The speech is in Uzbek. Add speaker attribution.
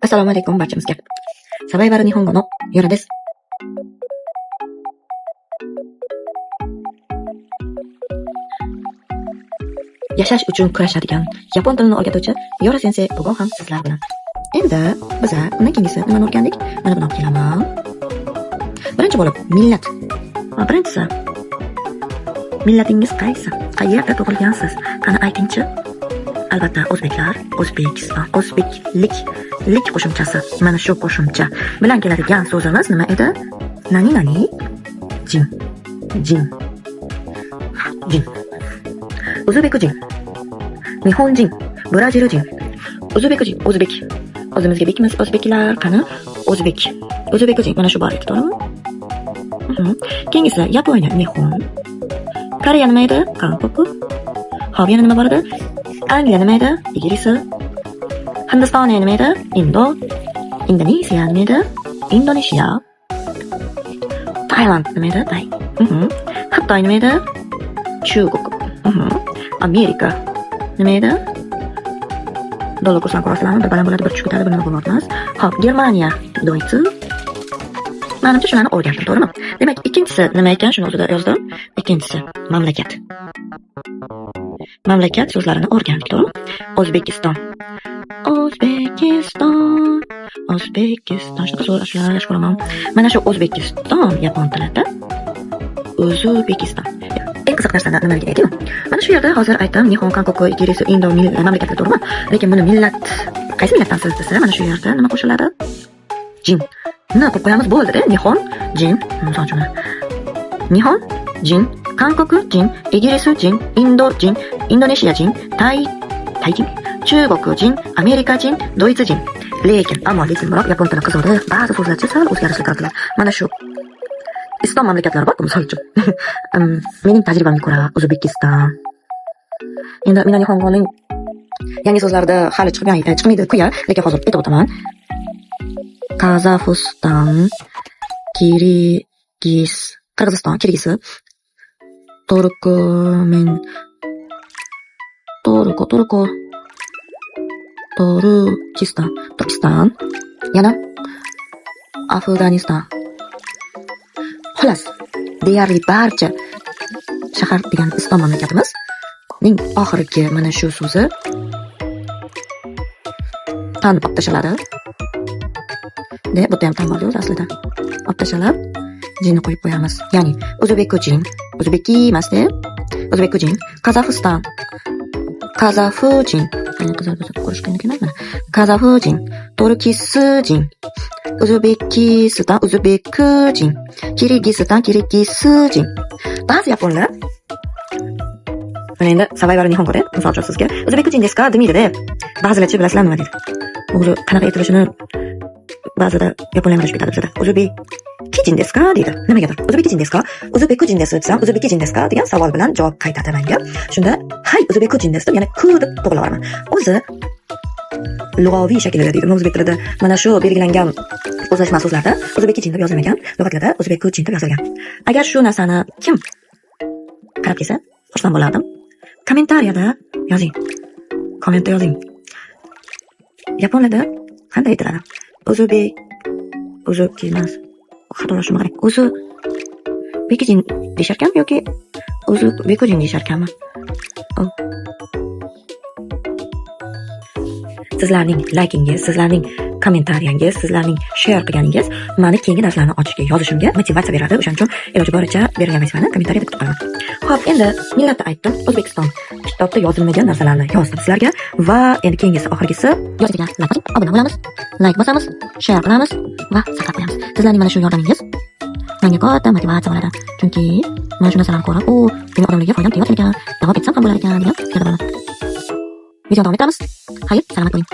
Speaker 1: Assalomu alaykum barchamizga. Survivor Nihongo no Yura desu. Yashash uchun kurashadigan yapon tilini o'rgatuvchi Yora sensei bugun ham sizlar bilan. Endi biz undan keyingisi nimani o'rgandik? Mana buni olib kelaman. Birinchi bo'lib millat. Birinchisi millatingiz qaysi? Qayerda tug'ilgansiz? Qani aytingchi? Albatta o'zbeklar, O'zbekiston, o'zbeklik qo'shimchasi. Mana shu qo'shimcha bilan keladigan so'zimiz nima edi? Nani? Jin. O'zbekijin. Nihonjin, Brazilojin. O'zbekijin, o'zbek. O'zimizga bekmiz, o'zbeklar, qani? O'zbekijin, mana shu bor edi, to'g'rimi? Keyingisi Yaponiya, Nihon. Koreya nima edi? Hankoku. Hop, yana nima bor edi? Angliya nima edi? Inglisi. Hindiston nima edi? Indo. Indoneziya nima edi? Indoneziya. Tailand nima edi? Tai. Xitoy nima edi? Chuguk. Amerika nima edi? Dollar kursini ko'rasizlarmi? Bir baland bo'ladi, bir tushib ketadi, bir nima bo'lmayapmiz. Hop, Germaniya, Deutsche. Menimcha shularni o'rgandim, to'g'rimi? Demak, ikkinchisi nima ekan? Shuni o'zida yozdim. Ikkinchisi mamlakat. Mamlakat so'zlarini o'rgandik, to'g'rimi? O'zbekiston. Shunaqa so'zlar yaxshi ko'raman. Mana shu O'zbekiston yapon tilida O'zbekiston. Eng qiziq narsalar nimaligini aytaymi? Mana shu yerda hozir aytdim, Nihon, Hankoku, Igirisu, Indo mamlakatlar, to'g'rimi? Lekin buni millat, qaysi millatdansiz desa, mana shu yerda nima qo'shiladi? Jin. Nima qo'yib qo'yamiz bo'ldi-da? Nihon, Jin, misol uchun. Nihon, Jin, Hankoku, Jin, Igirisu, Jin, Indo, Jin, Indoneziya, Jin, Tai Jin, Chuguk, Jin, Amerika, Jin, Deutsche, Jin. Lekin, biroq yapon tili qiziqdi. Ba'zi so'zlarcha sal o'zgarishlar kiritiladi. Mana shu Islom mamlakatlari bor, misol uchun. Mening tajribamga ko'ra O'zbekiston. Endi men Nihongoning yangi so'zlarida hali chiqmaydi kuya, lekin hozir aytib o'taman. Qozog'iston, Qirg'iziston, Turkiston, yana Afg'oniston. Xolos, deyarli barcha shahar degan islom mamlakatimiz ning oxirgi mana shu so'zi tanib olib tashaladi. Bu ham tan bor o'zi aslida. Olib tashalab, jinni qo'yib qo'yamiz. Ya'ni O'zbekijin, o'zbeki emas-da. O'zbekijin, Qozog'iston, Qozog'ijin. Qani qizlar bo'lsa ko'rishgan ekanman mana. Qozog'ijin, Turkisijin, O'zbekiston, O'zbekijin, Kirgiziston. Ba'zi yaponlar mana endi Survivor Nihongoda misol uchun sizga O'zbekijin deska demaydi-da. Ba'zilarchi bilasizlarmi nima deydi? O'zi qanaqa aytilishini ba'zida yaponlar bilib ketadi bizda. O'zbekijin deska deydi. Nimagadir? O'zbekijin deska, O'zbekijin desam, O'zbekijin deska degan savol bilan javob qaytadi menga. Shunda, "Hay, O'zbekijin desam, yana ku deb to'g'rilaman." O'zi lug'aviy shaklda deydi. O'zbek tilida mana shu belgilangan o'zlashma so'zlarda O'zbekijin deb yozilmagan, lug'atlarda O'zbekijin deb yozilgan. Agar shu narsani kim qarab kelsa, xursand bo'lardim. Kommentariyada yozing. Kommentda yozing. Yaponlarda qanday aytiladi? O'zbek emas. Xatolashim kerak. O'zbekijin deyisharkan yoki O'zbekijin deyisharkanmi? Sizlarning laykingiz, sizlarning kommentariyangiz, sizlarning share qilganingiz meni keyingi darslarni ochishga, yozishimga motivatsiya beradi. O'shaning uchun iloji boricha berilgan vazifani kommentariyada kutib qolaman. Xo'p, endi millatni aytdim. O'zbekiston kitobda yozilmagan narsalarni yozdim sizlarga va endi keyingisi, oxirgisi yozilgan obuna bo'lamiz, like bosamiz, share qilamiz va saqlab qo'yamiz. Sizlarning mana shu yordamingiz menga katta motivatsiya bo'ladi. Chunki mana shu narsalarni ko'rib, mening odamlarga foydam tegayotgan ekan, davom etsam ham bo'lar ekan degan fikrda bo'laman. Videoni davom etamiz. Xayr, salomat bo'ling.